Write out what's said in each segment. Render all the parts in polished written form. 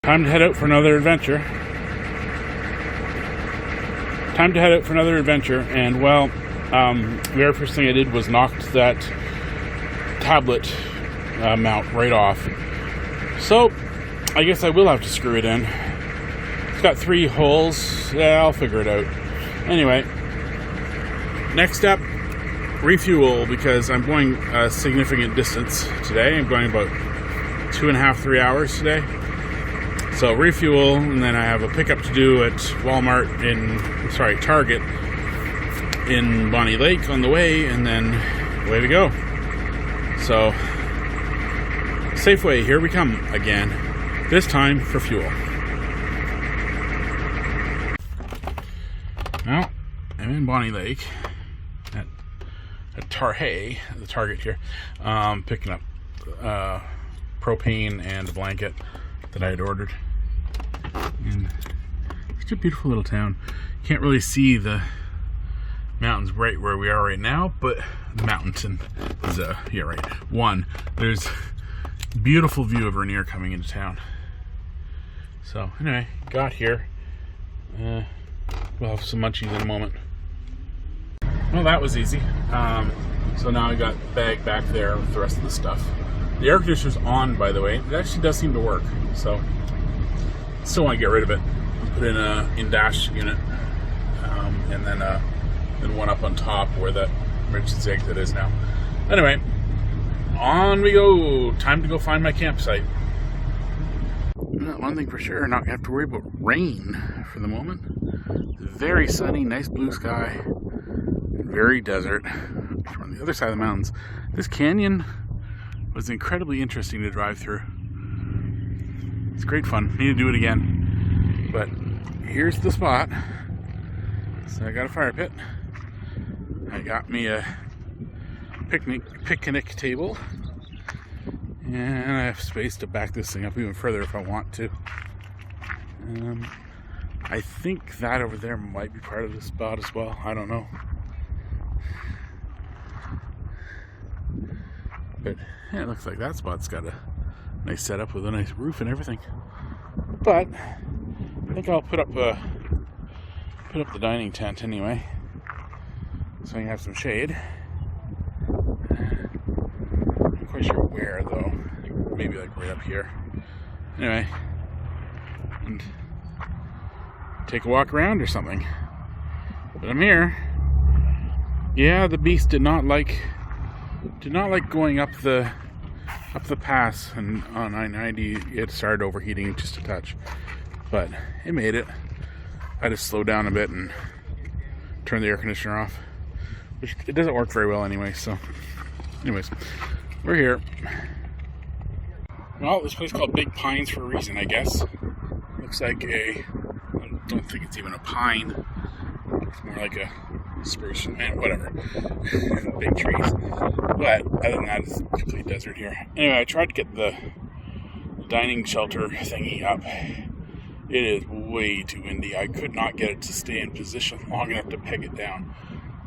Time to head out for another adventure. And well, the very first thing I did was knocked that tablet mount right off. So I guess I will have to screw it in. It's got 3 holes. Yeah, I'll figure it out. Anyway, next up, refuel, because I'm going a significant distance today. I'm going about 2.5-3 hours today. So refuel, and then I have a pickup to do at Target in Bonnie Lake on the way, and then away we go. So, Safeway, here we come again. This time for fuel. Well, I'm in Bonnie Lake at the Target here, picking up propane and a blanket that I had ordered. And it's a beautiful little town. You can't really see the mountains right where we are right now, but the mountain is there's a beautiful view of Rainier coming into town. So anyway, got here. We'll have some munchies in a moment. Well, that was easy. So now I got the bag back there with the rest of the stuff. The air conditioner's on, by the way. It actually does seem to work, so still want to get rid of it. Put in a in-dash unit, and then one up on top where that emergency exit is now. Anyway, on we go. Time to go find my campsite. One thing for sure, not gonna have to worry about rain for the moment. Very sunny, nice blue sky, very desert. From the other side of the mountains, this canyon was incredibly interesting to drive through. It's great fun. Need to do it again. But here's the spot. So I got a fire pit. I got me a picnic table. And I have space to back this thing up even further if I want to. I think that over there might be part of the spot as well. I don't know. But yeah, it looks like that spot's got a nice setup with a nice roof and everything. But I think I'll put up the dining tent anyway, so I can have some shade. Not quite sure where though. Maybe like right up here. Anyway, and take a walk around or something. But I'm here. Yeah, the beast did not like going up the pass, and on I-90 it started overheating just a touch, but it made it. I just slowed down a bit and turned the air conditioner off, which it doesn't work very well anyway. So anyways, we're here. Well, this place is called Big Pines for a reason, I guess. Looks like I don't think it's even a pine. It's more like a spruce, man, whatever. Big trees. But other than that, it's complete desert here. Anyway, I tried to get the dining shelter thingy up. It is way too windy. I could not get it to stay in position long enough to peg it down.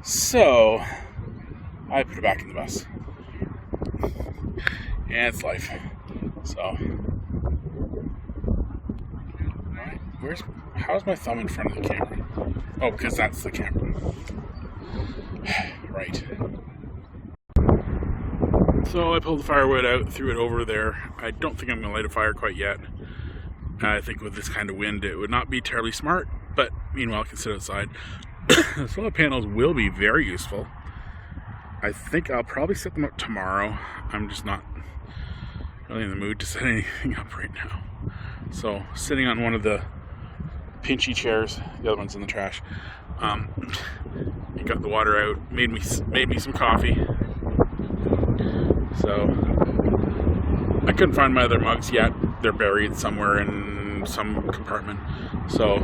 So I put it back in the bus. Yeah, it's life. So how's my thumb in front of the camera? Oh, because that's the camera. Right. So I pulled the firewood out, threw it over there. I don't think I'm going to light a fire quite yet. I think with this kind of wind it would not be terribly smart, but meanwhile I can sit outside. The solar panels will be very useful. I think I'll probably set them up tomorrow. I'm just not really in the mood to set anything up right now. So sitting on one of the pinchy chairs, the other one's in the trash. Got the water out, made me some coffee. So I couldn't find my other mugs yet. They're buried somewhere in some compartment. So,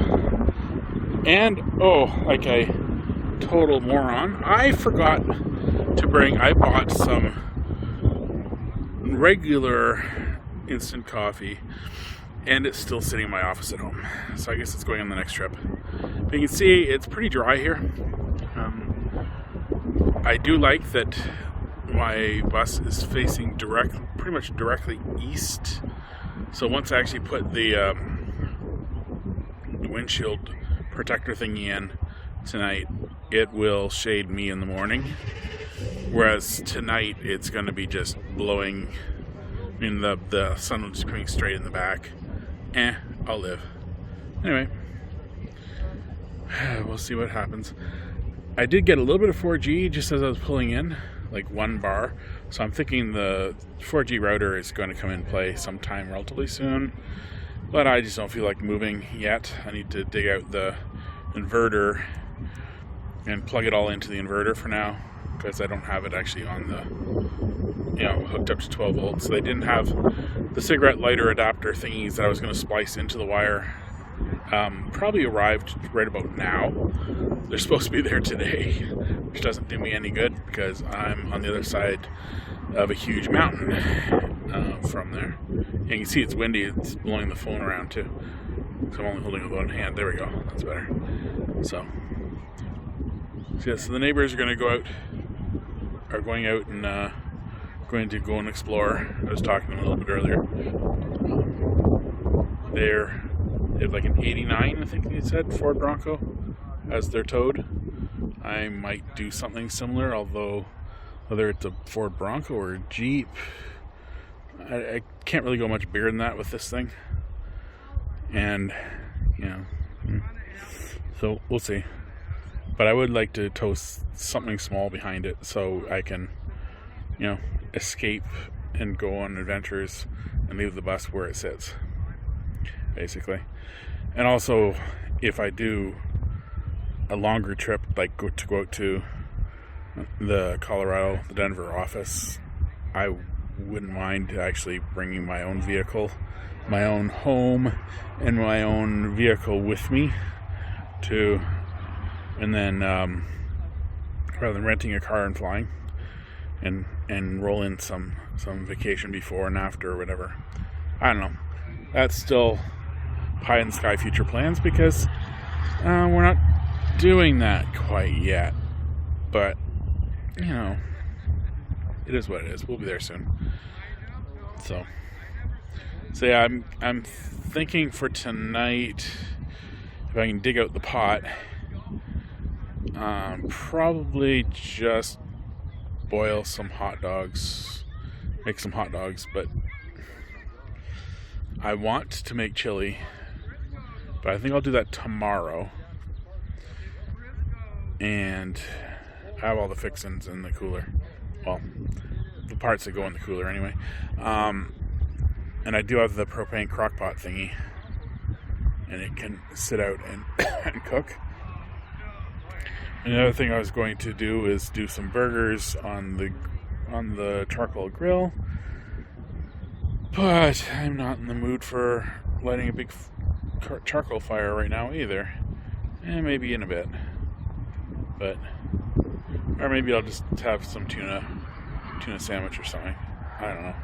and like a total moron, I forgot to bring. I bought some regular instant coffee, and it's still sitting in my office at home. So I guess it's going on the next trip. But you can see it's pretty dry here. I do like that my bus is facing pretty much directly east So once I actually put the windshield protector thingy in tonight, it will shade me in the morning. Whereas tonight it's going to be just blowing. I mean, the sun will just coming straight in the back. I'll live. Anyway, we'll see what happens. I did get a little bit of 4G just as I was pulling in, like 1 bar. So I'm thinking the 4G router is going to come in play sometime relatively soon. But I just don't feel like moving yet. I need to dig out the inverter and plug it all into the inverter for now, because I don't have it actually on the, hooked up to 12 volts. So they didn't have the cigarette lighter adapter thingies that I was going to splice into the wire. Probably arrived right about now. They're supposed to be there today, which doesn't do me any good because I'm on the other side of a huge mountain from there. And you can see it's windy, it's blowing the phone around too. So I'm only holding it with one hand. There we go, that's better. So the neighbors are going to go out, are going out and going to go and explore. I was talking to them a little bit earlier. They have like an 89, I think they said, Ford Bronco as their towed. I might do something similar, although whether it's a Ford Bronco or a Jeep, I can't really go much bigger than that with this thing. And, so we'll see. But I would like to tow something small behind it so I can, escape and go on adventures and leave the bus where it sits, basically. And also, if I do a longer trip, like go out to the Denver office, I wouldn't mind actually bringing my own vehicle, my own home, and my own vehicle with me and then rather than renting a car and flying, and roll in some vacation before and after or whatever. I don't know. That's still pie in the sky future plans because we're not doing that quite yet. But it is what it is. We'll be there soon. So yeah, I'm thinking for tonight, if I can dig out the pot, probably just boil some hot dogs, make some hot dogs. But I want to make chili, but I think I'll do that tomorrow. And I have all the fixings in the cooler. Well, the parts that go in the cooler anyway. And I do have the propane crockpot thingy, and it can sit out and cook. And the other thing I was going to do is do some burgers on the charcoal grill, but I'm not in the mood for lighting a big charcoal fire right now either. And maybe in a bit, or maybe I'll just have some tuna sandwich or something. I don't know.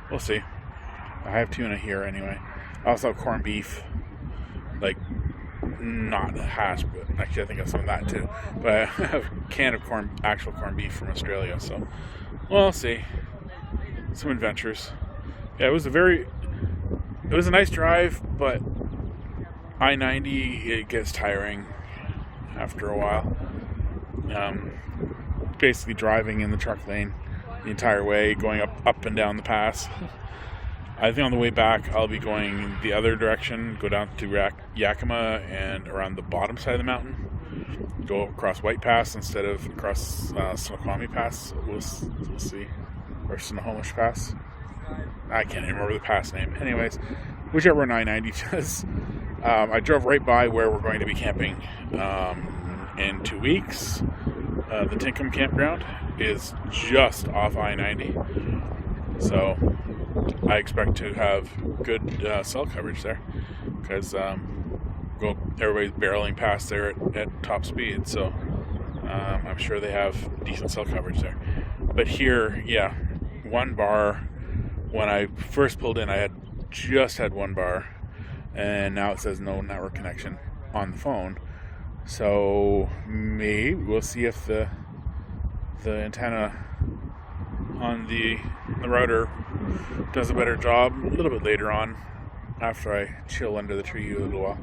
We'll see. I have tuna here anyway. I also have corned beef, like not hash, but actually I think I have some of that too. But I have a can of actual corned beef from Australia. So we'll see. Some adventures. Yeah, it was a nice drive, but I-90, it gets tiring after a while. Basically driving in the truck lane the entire way, going up and down the pass. I think on the way back I'll be going the other direction, go down to Yakima and around the bottom side of the mountain, go across White Pass instead of across Snoqualmie Pass. We'll see, or Snohomish Pass. I can't even remember the pass name. Anyways, whichever one I-90 does. I drove right by where we're going to be camping in 2 weeks. The Tinkham campground is just off I-90, so I expect to have good cell coverage there, because everybody's barreling past there at top speed, so I'm sure they have decent cell coverage there. But here, yeah, 1 bar. When I first pulled in, I had just had 1 bar, and now it says no network connection on the phone. So maybe we'll see if the antenna on the the router does a better job a little bit later on after I chill under the tree a little while.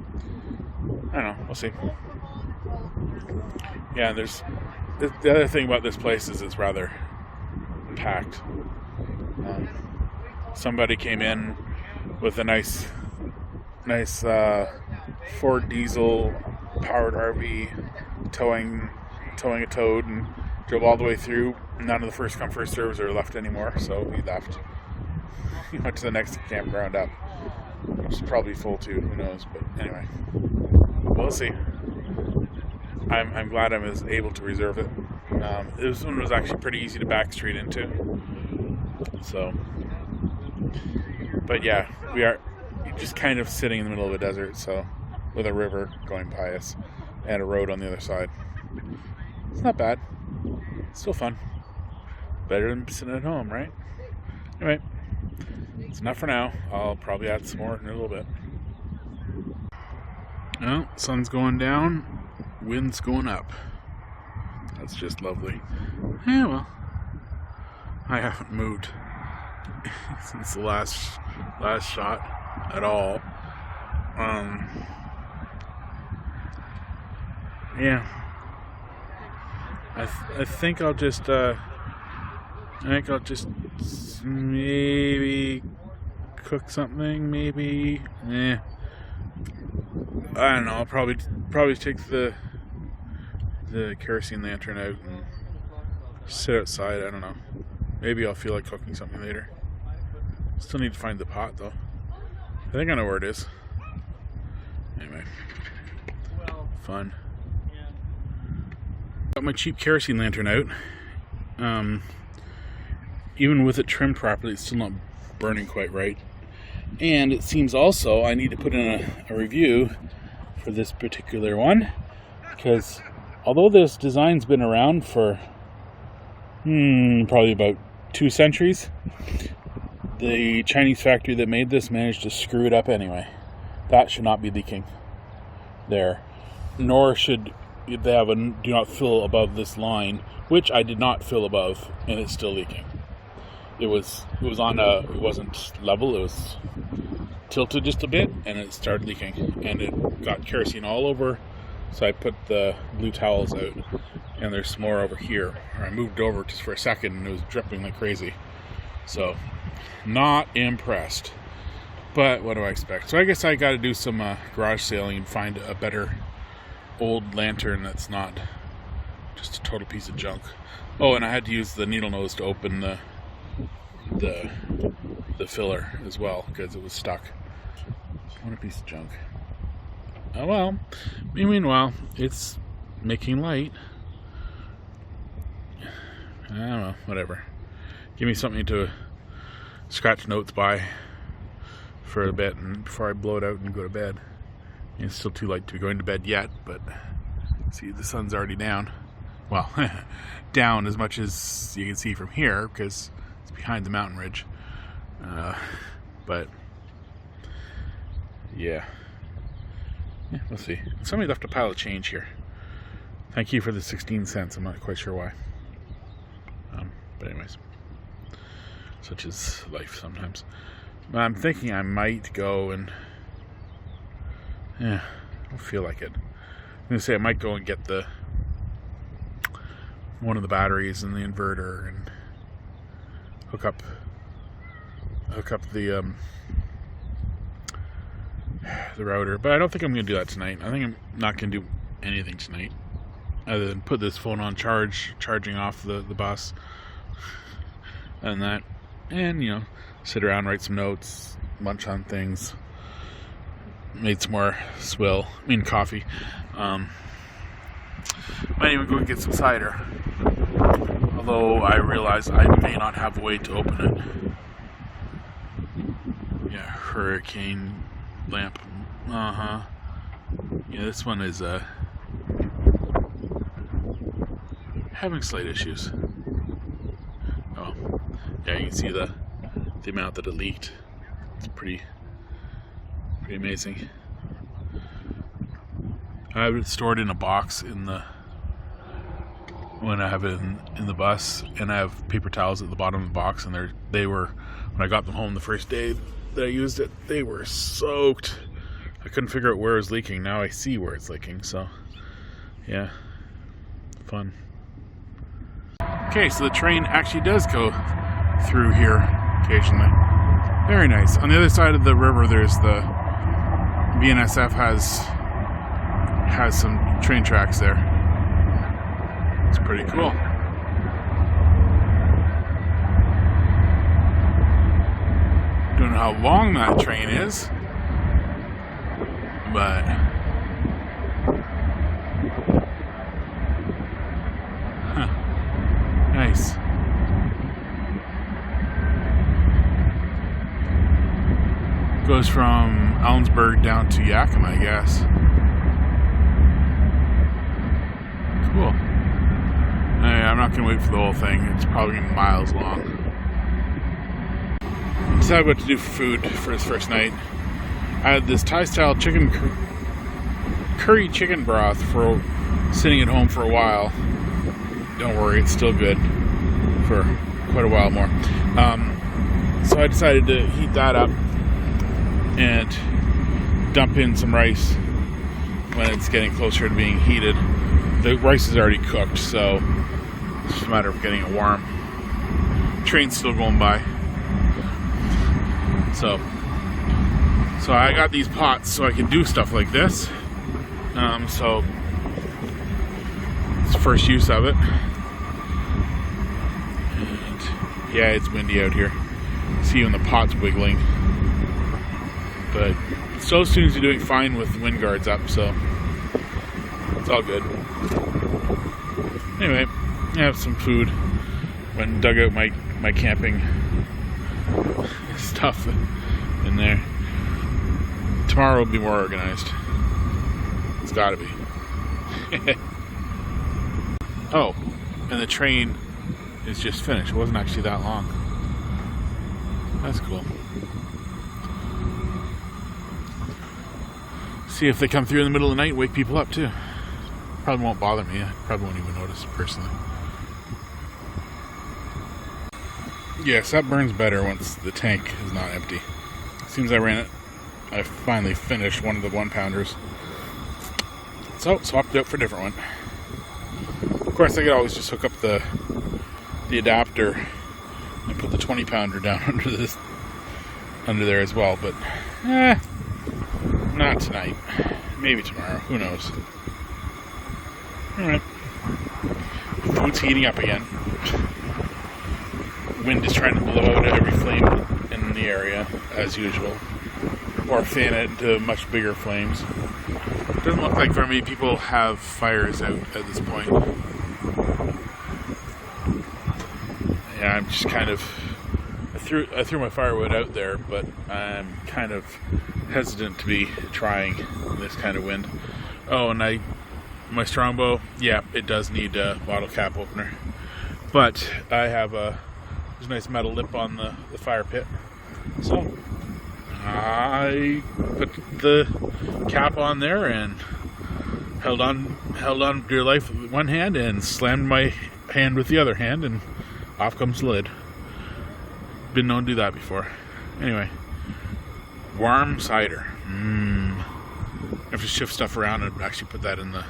I don't know, we'll see. Yeah, there's the other thing about this place is it's rather packed. Somebody came in with a nice Ford diesel powered RV towing a toad and drove all the way through. None of the first come first serves are left anymore, so he left. He went to the next campground up, which is probably full too, who knows, but anyway, we'll see. I'm glad I was able to reserve it. This one was actually pretty easy to backstreet into, so, but yeah, we are just kind of sitting in the middle of a desert, so, with a river going by us and a road on the other side. It's not bad. It's still fun. Better than sitting at home, right? Anyway, it's enough for now. I'll probably add some more in a little bit. Well, sun's going down, wind's going up. That's just lovely. Yeah, well, I haven't moved since the last shot at all. Yeah. I think I'll just maybe cook something, maybe. I don't know. I'll probably take the kerosene lantern out and sit outside. I don't know. Maybe I'll feel like cooking something later. Still need to find the pot though. I think I know where it is. Anyway, fun. Got my cheap kerosene lantern out. Even with it trimmed properly, it's still not burning quite right. And it seems also I need to put in a review for this particular one, because although this design's been around for probably about 2 centuries, the Chinese factory that made this managed to screw it up anyway. That should not be leaking there, nor should they have a do not fill above this line, which I did not fill above, and it's still leaking. It wasn't level, it was tilted just a bit, and it started leaking, and it got kerosene all over. So I put the blue towels out, and there's some more over here. I moved over just for a second, and it was dripping like crazy. So, not impressed. But what do I expect? So I guess I got to do some garage sailing and find a better old lantern that's not just a total piece of junk. Oh, and I had to use the needle nose to open the filler as well, because it was stuck. What a piece of junk. Oh well. Meanwhile, it's making light. I don't know, whatever. Give me something to scratch notes by for a bit, and before I blow it out and go to bed. It's still too late to be going to bed yet, but see, the sun's already down. Well, down as much as you can see from here, because it's behind the mountain ridge. But yeah, we'll see. Somebody left a pile of change here. Thank you for the 16 cents. I'm not quite sure why. But anyways, such is life sometimes. But I'm thinking I might go and I don't feel like it. I'm gonna say I might go and get one of the batteries in the inverter and hook up the router. But I don't think I'm gonna do that tonight. I think I'm not gonna do anything tonight other than put this phone on charging off the bus and that, and sit around, write some notes, munch on things. Made some more coffee. Might even go and get some cider. Although I realize I may not have a way to open it. Yeah, hurricane lamp. Yeah, this one is having slight issues. Oh, yeah, you can see the amount that it leaked. It's pretty amazing. I have it stored in a box when I have it in the bus, and I have paper towels at the bottom of the box, and they're they were, when I got them home the first day that I used it, they were soaked. I couldn't figure out where it was leaking. Now I see where it's leaking, so yeah, fun. Okay, so the train actually does go through here occasionally. Very nice. On the other side of the river, there's the BNSF has some train tracks there. It's pretty cool. Don't know how long that train is, but nice. Goes from Ellensburg down to Yakima, I guess. Cool. Anyway, I'm not going to wait for the whole thing. It's probably going to be miles long. Decided what to do for food for his first night. I had this Thai-style chicken curry chicken broth for sitting at home for a while. Don't worry, it's still good for quite a while more. So I decided to heat that up and dump in some rice when it's getting closer to being heated. The rice is already cooked, so it's just a matter of getting it warm. Train's still going by. So I got these pots so I can do stuff like this. So it's the first use of it. And yeah, it's windy out here. See when the pot's wiggling. But so students are doing fine with wind guards up, so it's all good. Anyway, I have some food. Went and dug out my camping stuff in there. Tomorrow will be more organized. It's gotta be. Oh, and the train is just finished. It wasn't actually that long. That's cool. See if they come through in the middle of the night and wake people up too. Probably won't bother me. I probably won't even notice personally. Yes, that burns better once the tank is not empty. As soon as I finally finished one of the 1-pounders. So, swapped it out for a different one. Of course, I could always just hook up the adapter and put the 20-pounder down under there as well, but not tonight. Maybe tomorrow. Who knows? Alright. Food's heating up again. Wind is trying to blow out every flame in the area, as usual. Or fan it into much bigger flames. Doesn't look like very many people have fires out at this point. Yeah, I'm just kind of... I threw my firewood out there, but I'm kind of hesitant to be trying this kind of wind. Oh, and my strongbow, yeah, it does need a bottle cap opener. But I have there's a nice metal lip on the fire pit. So I put the cap on there and held on for dear life with one hand and slammed my hand with the other hand, and off comes the lid. Been known to do that before. Anyway, warm cider. I have to shift stuff around and actually put that in the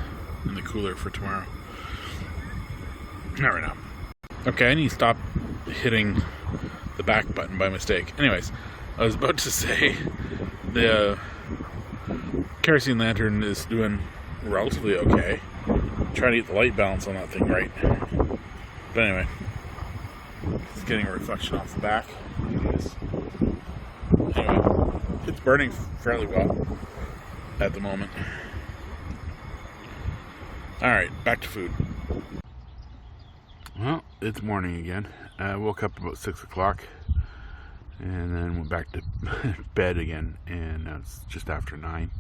cooler for tomorrow. Not right now. Okay, I need to stop hitting the back button by mistake. Anyways, I was about to say the kerosene lantern is doing relatively okay. I'm trying to get the light balance on that thing right. But anyway, it's getting a reflection off the back. Anyway, it's burning fairly well at the moment. Alright, back to food. Well, it's morning again. I woke up about 6 o'clock and then went back to bed again, and it's just after 9.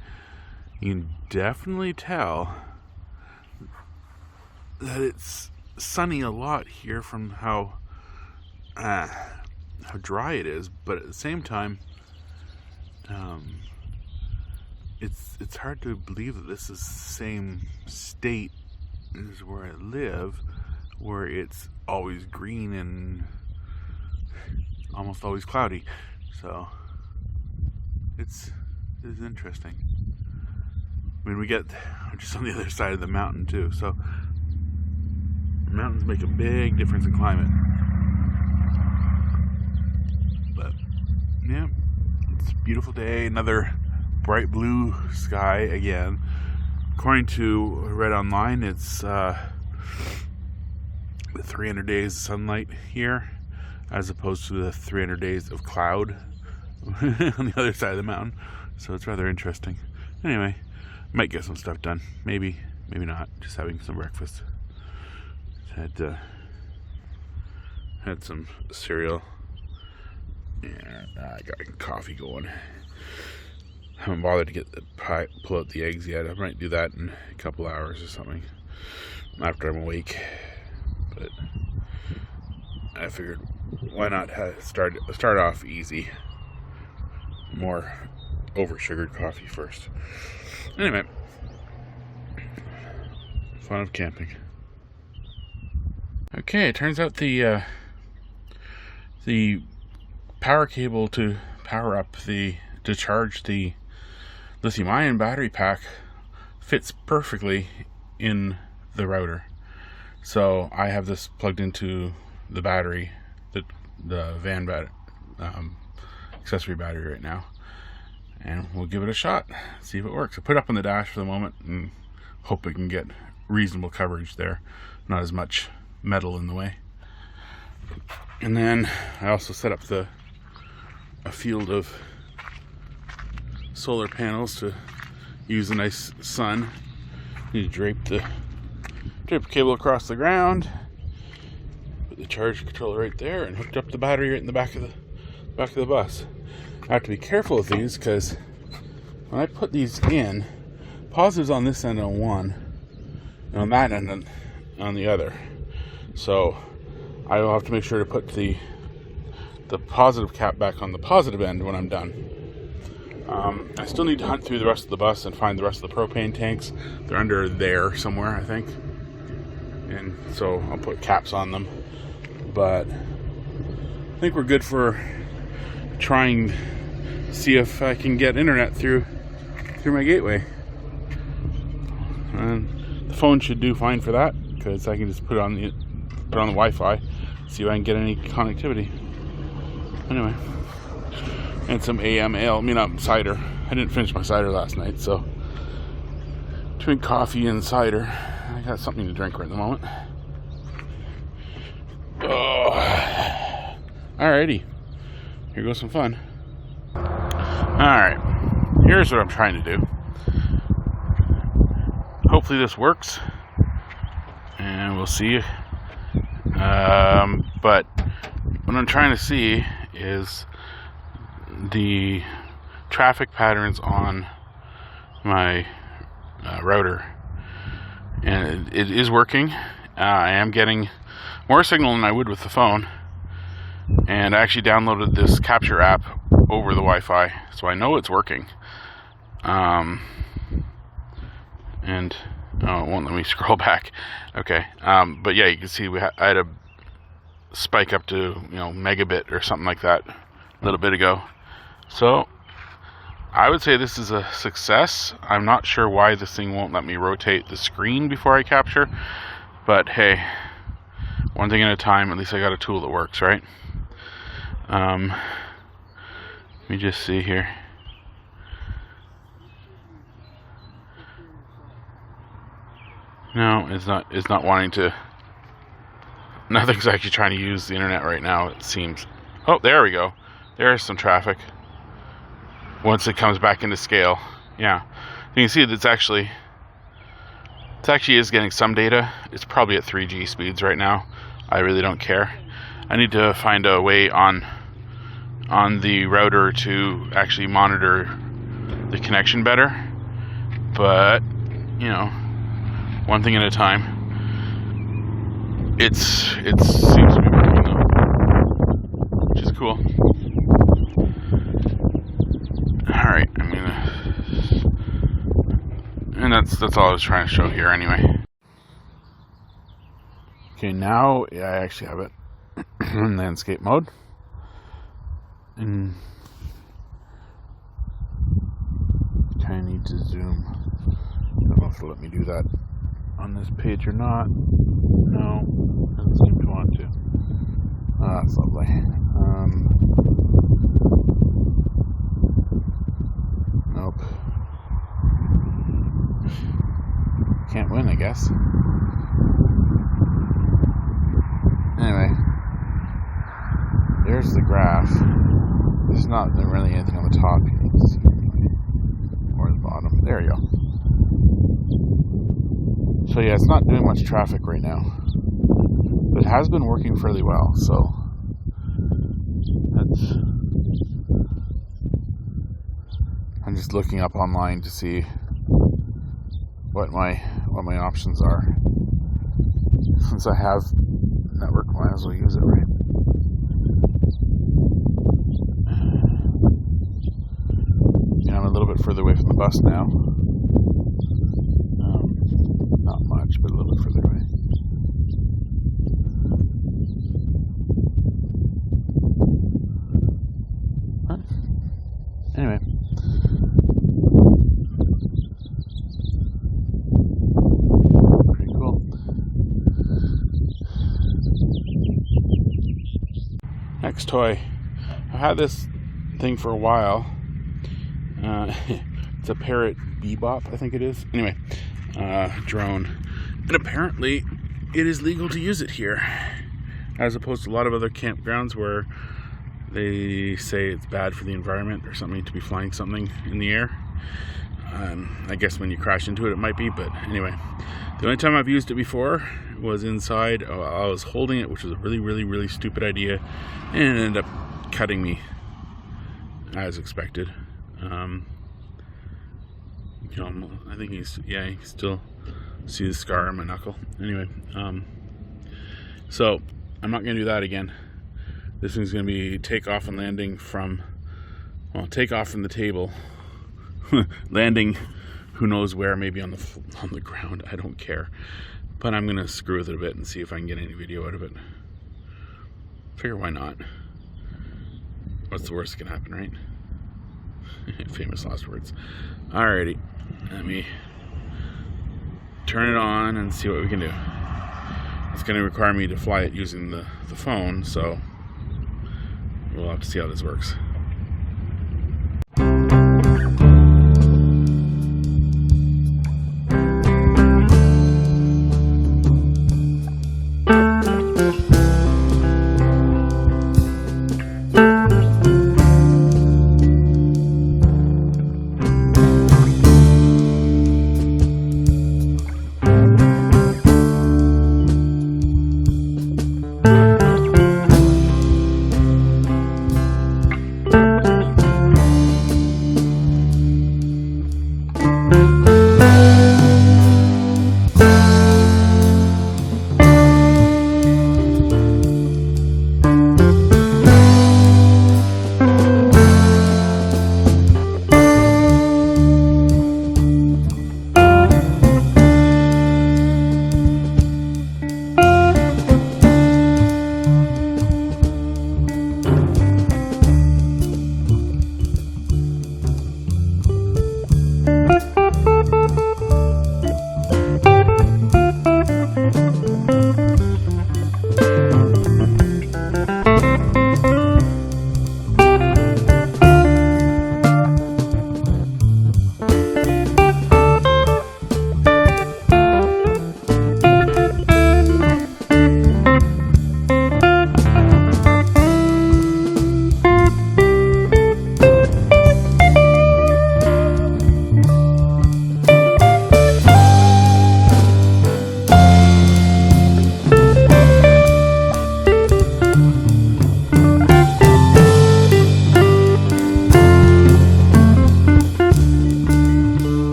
You can definitely tell that it's sunny a lot here from how dry it is, but at the same time, it's hard to believe that this is the same state as where I live, where it's always green and almost always cloudy. So it's interesting. I mean, we get just on the other side of the mountain too, so mountains make a big difference in climate. But yeah, it's a beautiful day, another bright blue sky again. According to I read online, it's 300 days of sunlight here, as opposed to the 300 days of cloud on the other side of the mountain. So it's rather interesting. Anyway, might get some stuff done. Maybe not. Just having some breakfast. Had some cereal. Yeah, I got coffee going. Haven't bothered to get the pie, pull out the eggs yet. I might do that in a couple hours or something after I'm awake. But I figured, why not start off easy? More over-sugared coffee first. Anyway, fun of camping. Okay, it turns out the power cable to power up to charge the lithium-ion battery pack fits perfectly in the router. So I have this plugged into the battery, the van battery, accessory battery right now, and we'll give it a shot, see if it works. I put it up on the dash for the moment and hope we can get reasonable coverage there, not as much metal in the way. And then I also set up a field of solar panels to use a nice sun. Need to drape the cable across the ground, put the charge controller right there, and hooked up the battery right in the back of the bus. I have to be careful with these because when I put these in, positive's on this end on one, and on that end on the other. So I will have to make sure to put the positive cap back on the positive end when I'm done. I still need to hunt through the rest of the bus and find the rest of the propane tanks. They're under there somewhere, I think. And so I'll put caps on them. But I think we're good for trying to see if I can get internet through my gateway. And the phone should do fine for that, because I can just put it on the Wi-Fi, see if I can get any connectivity. Anyway, and some AM ale, cider. I didn't finish my cider last night, so between coffee and cider, I got something to drink right at the moment. Oh, alrighty, here goes some fun. Alright, here's what I'm trying to do. Hopefully this works, and we'll see. But what I'm trying to see is the traffic patterns on my router, and it is working. I am getting more signal than I would with the phone, and I actually downloaded this capture app over the Wi-Fi, so I know it's working. And it won't let me scroll back. Okay, but yeah, you can see I had a spike up to megabit or something like that a little bit ago. So I would say this is a success. I'm not sure why this thing won't let me rotate the screen before I capture, but hey, one thing at a time. At least I got a tool that works, right? Let me just see here. No, it's not wanting to. Nothing's actually trying to use the internet right now, it seems. Oh, there we go. There's some traffic. Once it comes back into scale. Yeah. You can see that it actually is getting some data. It's probably at 3G speeds right now. I really don't care. I need to find a way on the router to actually monitor the connection better. But, one thing at a time. It seems to be working though, which is cool. Alright, and that's all I was trying to show here anyway. Okay, now I actually have it in landscape mode. And kind of need to zoom. I don't know if it'll let me do that on this page or not. No, doesn't seem to want to. Ah, that's lovely. Nope. Can't win, I guess. Anyway, there's the graph. There's not really anything on the top you can see anyway, or the bottom. There you go. So yeah, it's not doing much traffic right now, but it has been working fairly well. So that's. I'm just looking up online to see what my options are. Since I have network, might as well use it, right? Yeah, I'm a little bit further away from the bus now. Not much, but a little bit further away. Huh? Anyway. Pretty cool. Next toy. I've had this thing for a while. It's a Parrot Bebop, I think it is. Anyway, drone. And apparently it is legal to use it here, as opposed to a lot of other campgrounds where they say it's bad for the environment or something to be flying something in the air. I guess when you crash into it, it might be, but anyway. The only time I've used it before was inside. I was holding it, which was a really, really, really stupid idea, and it ended up cutting me as expected. I think you can still see the scar on my knuckle. Anyway, so I'm not going to do that again. This thing's going to be takeoff and landing from, takeoff from the table, landing who knows where, maybe on the ground. I don't care, but I'm going to screw with it a bit and see if I can get any video out of it. Figure why not? What's the worst that can happen, right? Famous last words. Alrighty, let me turn it on and see what we can do. It's going to require me to fly it using the phone, so we'll have to see how this works.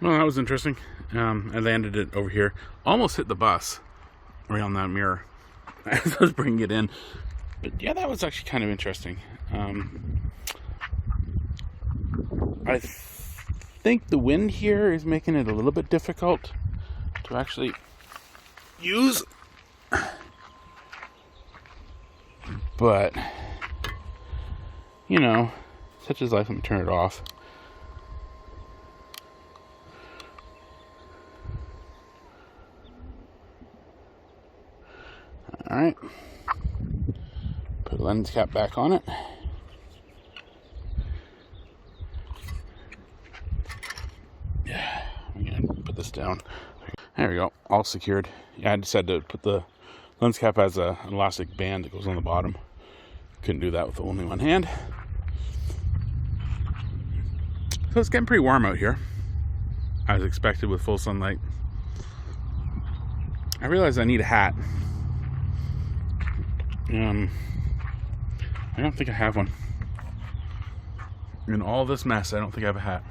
Well, that was interesting. I landed it over here. Almost hit the bus right on that mirror as I was bringing it in. But yeah, that was actually kind of interesting. I think the wind here is making it a little bit difficult to actually use. But, you know, such is life. Let me turn it off. Alright, put the lens cap back on it. Yeah, I'm gonna put this down. There we go, all secured. Yeah, I just had to put the lens cap as an elastic band that goes on the bottom. Couldn't do that with only one hand. So it's getting pretty warm out here, as expected with full sunlight. I realized I need a hat. I don't think I have one. In all this mess, I don't think I have a hat.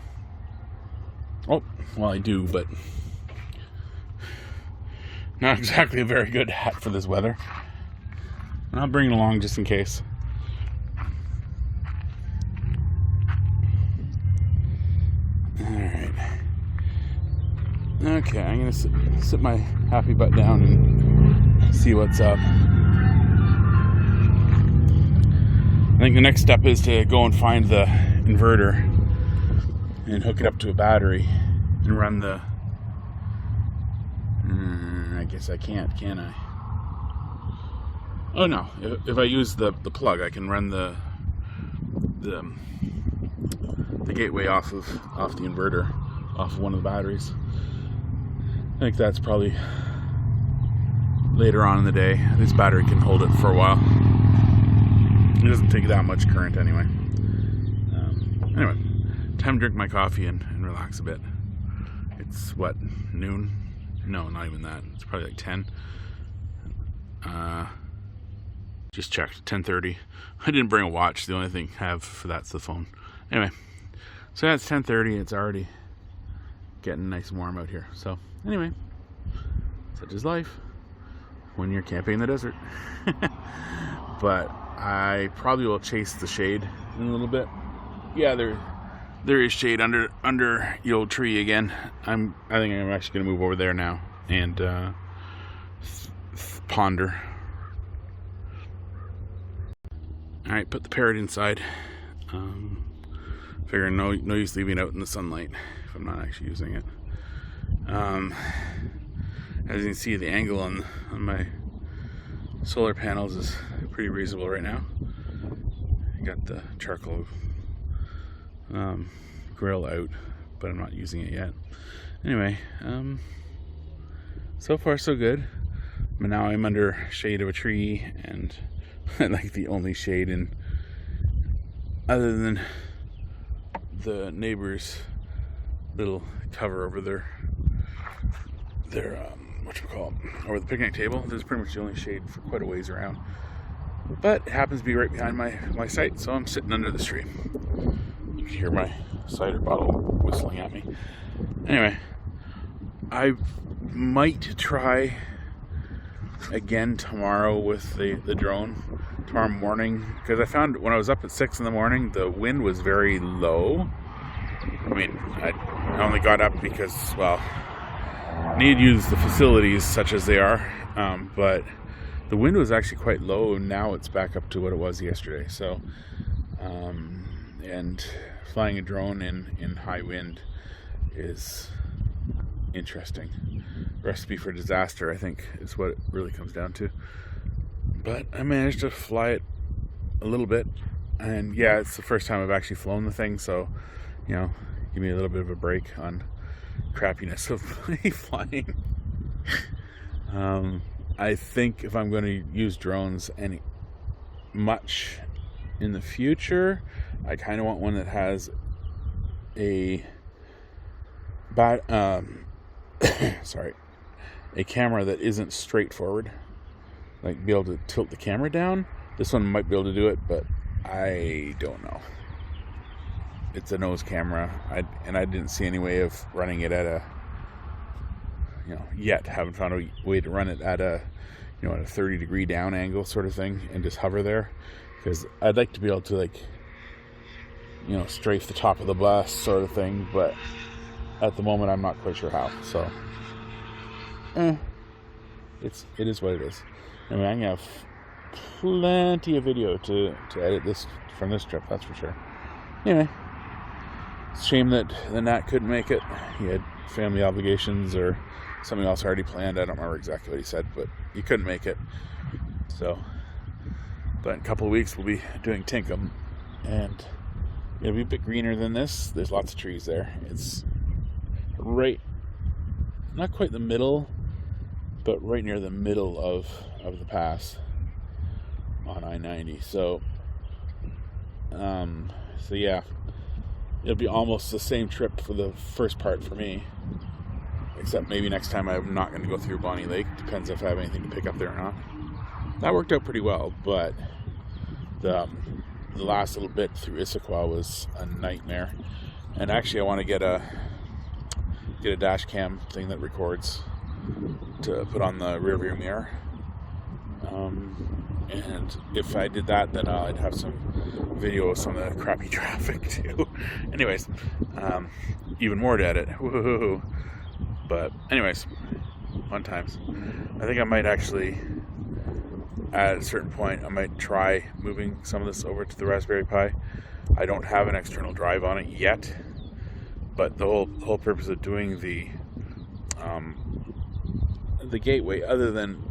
Oh, well, I do, but not exactly a very good hat for this weather. And I'll bring it along just in case. Alright. Okay, I'm gonna sit my happy butt down and see what's up. I think the next step is to go and find the inverter and hook it up to a battery and run the... I guess I can't, can I? Oh no, if I use the plug, I can run the gateway off the inverter, off of one of the batteries. I think that's probably later on in the day. This battery can hold it for a while. It doesn't take that much current anyway. Anyway, time to drink my coffee and relax a bit. It's what, noon? No, not even that. It's probably like 10. Just checked, 10:30. I didn't bring a watch. The only thing I have for that's the phone. Anyway, so yeah, it's 10:30. It's already getting nice and warm out here. So anyway, such is life when you're camping in the desert. But I probably will chase the shade in a little bit. Yeah, there is shade under the old tree again. I think I'm actually gonna move over there now and ponder. All right, put the parrot inside. Figure no use leaving it out in the sunlight if I'm not actually using it. As you can see, the angle on my solar panels is pretty reasonable right now. I got the charcoal grill out, but I'm not using it yet. Anyway, so far so good. But now I'm under shade of a tree, and like the only shade in, other than the neighbor's little cover over their over the picnic table. This is pretty much the only shade for quite a ways around. But it happens to be right behind my site, so I'm sitting under the tree. You can hear my cider bottle whistling at me. Anyway, I might try again tomorrow with the drone tomorrow morning, because I found when I was up at 6 in the morning, the wind was very low. I mean, I only got up because, well, I need to use the facilities such as they are, but the wind was actually quite low. Now it's back up to what it was yesterday. So, and flying a drone in high wind is interesting. Recipe for disaster, I think, is what it really comes down to. But I managed to fly it a little bit, and yeah, it's the first time I've actually flown the thing, so, you know, give me a little bit of a break on crappiness of flying. I think if I'm going to use drones much in the future, I kind of want one that has a camera that isn't straightforward. Like, be able to tilt the camera down. This one might be able to do it, but I don't know. It's a nose camera, and I didn't see any way of running it at a, yet haven't found a way to run it at a, at a 30-degree down angle sort of thing and just hover there, because I'd like to be able to, like, strafe the top of the bus sort of thing, but at the moment I'm not quite sure how. So, it is what it is. I mean, I'm gonna have plenty of video to edit this from this trip, that's for sure. Anyway, it's a shame that the Nat couldn't make it. He had family obligations or something else already planned. I don't remember exactly what he said, but he couldn't make it. So, but in a couple of weeks we'll be doing Tinkham, and it'll be a bit greener than this. There's lots of trees there. It's right, not quite the middle, but right near the middle of the pass on I-90. So yeah, it'll be almost the same trip for the first part for me, except maybe next time I'm not going to go through Bonnie Lake. Depends if I have anything to pick up there or not. That worked out pretty well, but the last little bit through Issaquah was a nightmare. And actually, I want to get a dash cam thing that records to put on the rear view mirror. And if I did that, then I'd have some video of some of the crappy traffic too. Anyways, even more to edit. Woo-hoo-hoo. But anyways, fun times. I think I might actually, at a certain point, I might try moving some of this over to the Raspberry Pi. I don't have an external drive on it yet, but the whole purpose of doing the gateway, other than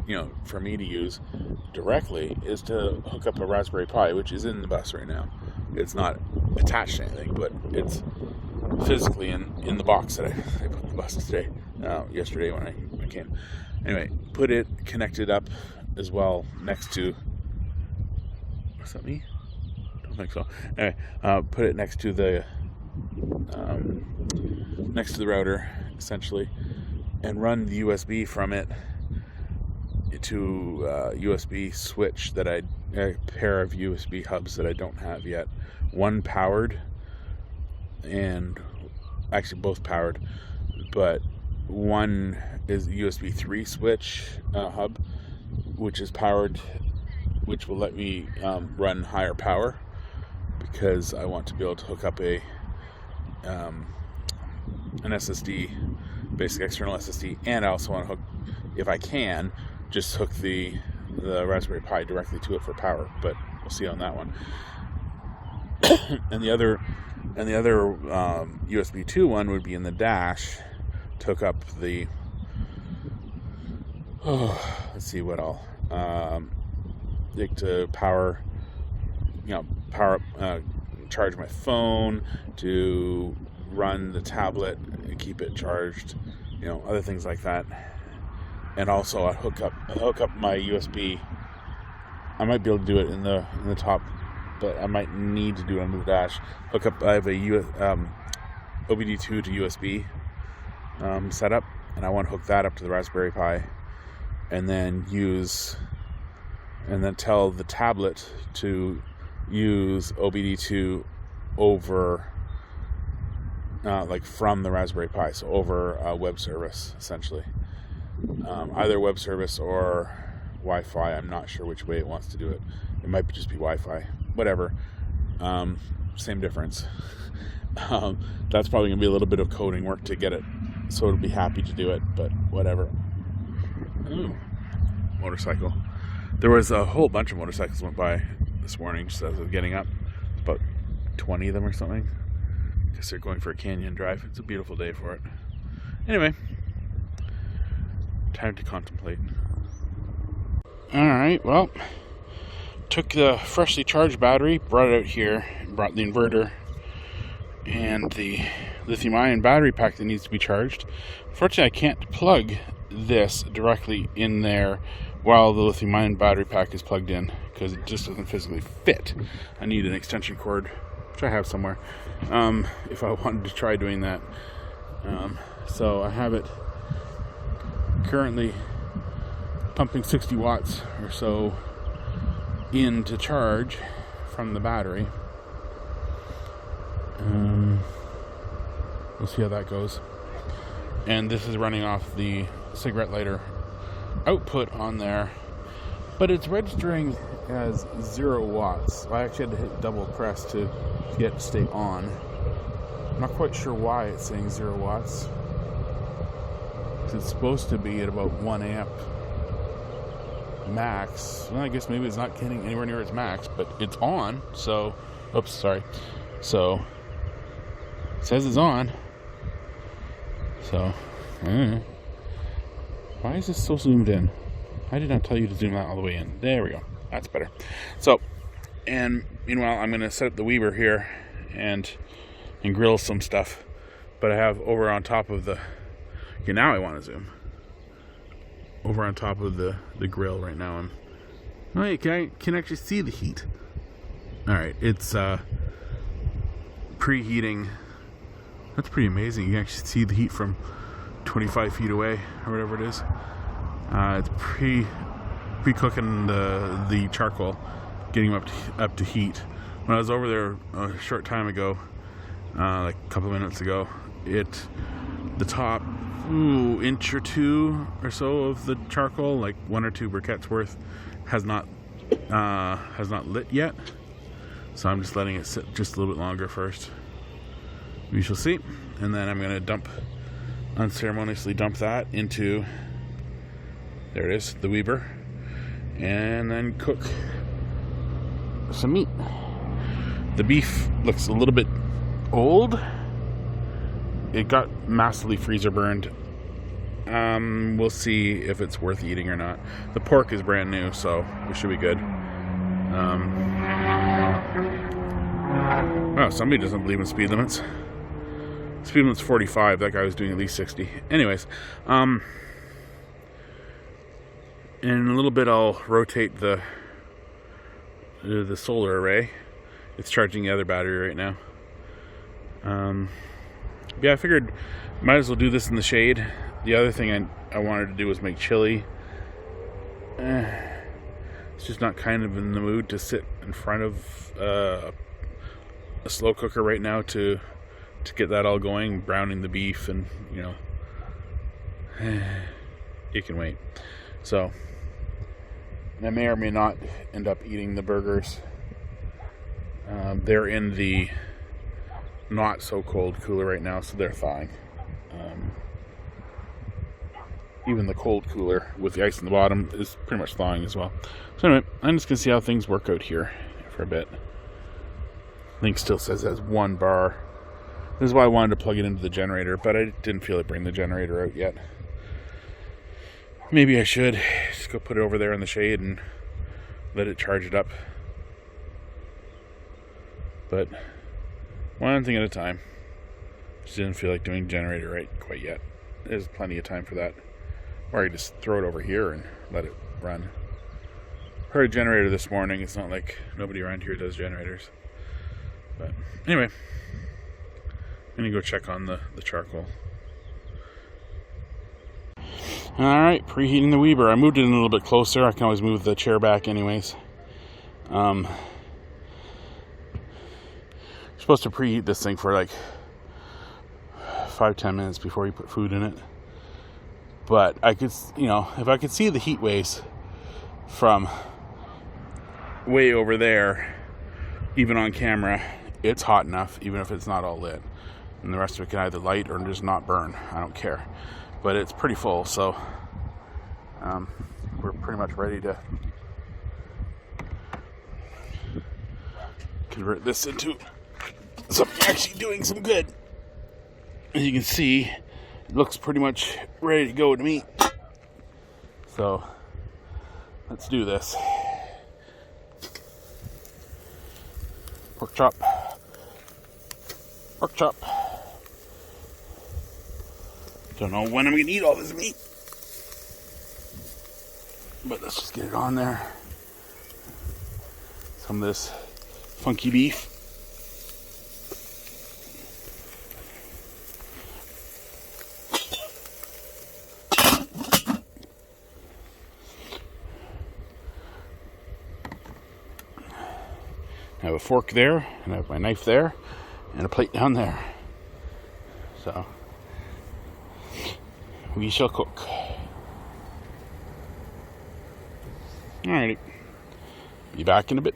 for me to use directly, is to hook up a Raspberry Pi, which is in the bus right now. It's not attached to anything, but it's physically in the box that I put in the bus today, yesterday when I came. Anyway, connected up as well next to. Was that me? Don't think so. Anyway, put it next to the router, essentially, and run the USB from it to a USB switch a pair of USB hubs that I don't have yet. One powered, and actually both powered, but one is a USB 3 switch hub, which is powered, which will let me run higher power, because I want to be able to hook up an SSD, basic external SSD, and I also want to hook, if I can, just hook the Raspberry Pi directly to it for power, but we'll see on that one. and the other USB 2 one would be in the dash to hook up the let's see what all to power up, charge my phone, to run the tablet and keep it charged, other things like that. And also I hook up my USB. I might be able to do it in the top, but I might need to do it under the dash. I have a OBD2 to USB setup, and I want to hook that up to the Raspberry Pi, and then tell the tablet to use OBD2 over from the Raspberry Pi, so over a web service, essentially. Either web service or Wi-Fi. I'm not sure which way it wants to do it. It might just be Wi-Fi, whatever. Same difference. That's probably gonna be a little bit of coding work to get it so it'll be happy to do it, but whatever. Ooh, motorcycle. There was a whole bunch of motorcycles went by this morning just as I was getting up. About 20 of them or something. I guess they're going for a canyon drive. It's a beautiful day for it. Anyway, time to contemplate. Alright, well, took the freshly charged battery, brought it out here, brought the inverter and the lithium-ion battery pack that needs to be charged. Unfortunately, I can't plug this directly in there while the lithium-ion battery pack is plugged in because it just doesn't physically fit. I need an extension cord, which I have somewhere, if I wanted to try doing that. So I have it currently pumping 60 watts or so in to charge from the battery. We'll see how that goes. And this is running off the cigarette lighter output on there, but it's registering as 0 watts. I actually had to hit double press to get it to stay on. I'm not quite sure why it's saying 0 watts. It's supposed to be at about 1 amp max. Well, I guess maybe it's not getting anywhere near its max, but it's on. So, oops, sorry. So, it says it's on. So, I don't know. Why is this so zoomed in? I did not tell you to zoom that all the way in. There we go. That's better. So, and meanwhile, I'm going to set up the Weber here and grill some stuff. But I have over on top of the... Okay, now I want to zoom. Over on top of the grill right now. Oh, yeah, can actually see the heat. Alright, it's preheating. That's pretty amazing. You can actually see the heat from 25 feet away, or whatever it is. It's pre-cooking the charcoal, getting them up to heat. When I was over there a short time ago, like a couple of minutes ago, the top inch or two or so of the charcoal, like 1 or 2 briquettes worth, has not lit yet. So I'm just letting it sit just a little bit longer first. We shall see. And then I'm going to unceremoniously dump that into, there it is, the Weber, and then cook some meat. The beef looks a little bit old. It got massively freezer burned. We'll see if it's worth eating or not. The pork is brand new, so it should be good. Oh, somebody doesn't believe in speed limits. Speed limit's 45. That guy was doing at least 60. Anyways, in a little bit I'll rotate the solar array. It's charging the other battery right now. Yeah, I figured might as well do this in the shade. The other thing I wanted to do was make chili. It's just not kind of in the mood to sit in front of a slow cooker right now to get that all going, browning the beef, and you know, it can wait. So I may or may not end up eating the burgers. They're in the not so cold cooler right now, so they're thawing. Even the cold cooler with the ice in the bottom is pretty much thawing as well. So anyway, I'm just gonna see how things work out here for a bit. Link still says it has 1 bar. This is why I wanted to plug it into the generator, but I didn't feel like bringing the generator out yet. Maybe I should just go put it over there in the shade and let it charge it up. But one thing at a time. Just didn't feel like doing generator right quite yet. There's plenty of time for that. Or I just throw it over here and let it run. Heard a generator this morning. It's not like nobody around here does generators. But anyway, I'm gonna go check on the charcoal. Alright, preheating the Weber. I moved it in a little bit closer. I can always move the chair back anyways. You're supposed to preheat this thing for like 5-10 minutes before you put food in it. But I could, if I could see the heat waves from way over there, even on camera, it's hot enough, even if it's not all lit. And the rest of it can either light or just not burn. I don't care. But it's pretty full, so we're pretty much ready to convert this into something actually doing some good. As you can see, it looks pretty much ready to go to me. So let's do this. Pork chop. Pork chop. Don't know when I'm going to eat all this meat. But let's just get it on there. Some of this funky beef. I have a fork there, and I have my knife there, and a plate down there. So, we shall cook. Alrighty. Be back in a bit.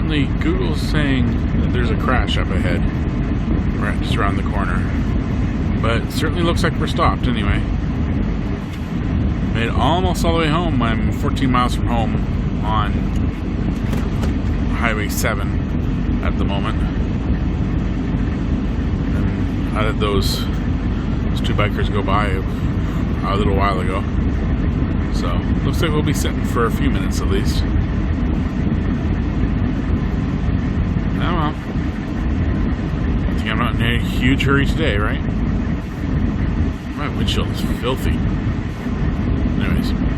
apparently Google's saying that there's a crash up ahead, right just around the corner. But it certainly looks like we're stopped anyway. Made almost all the way home. I'm 14 miles from home on Highway 7 at the moment. And how did those two bikers go by a little while ago? So, looks like we'll be sitting for a few minutes at least. Oh well. I think I'm not in a huge hurry today, right? My windshield is filthy. Anyways.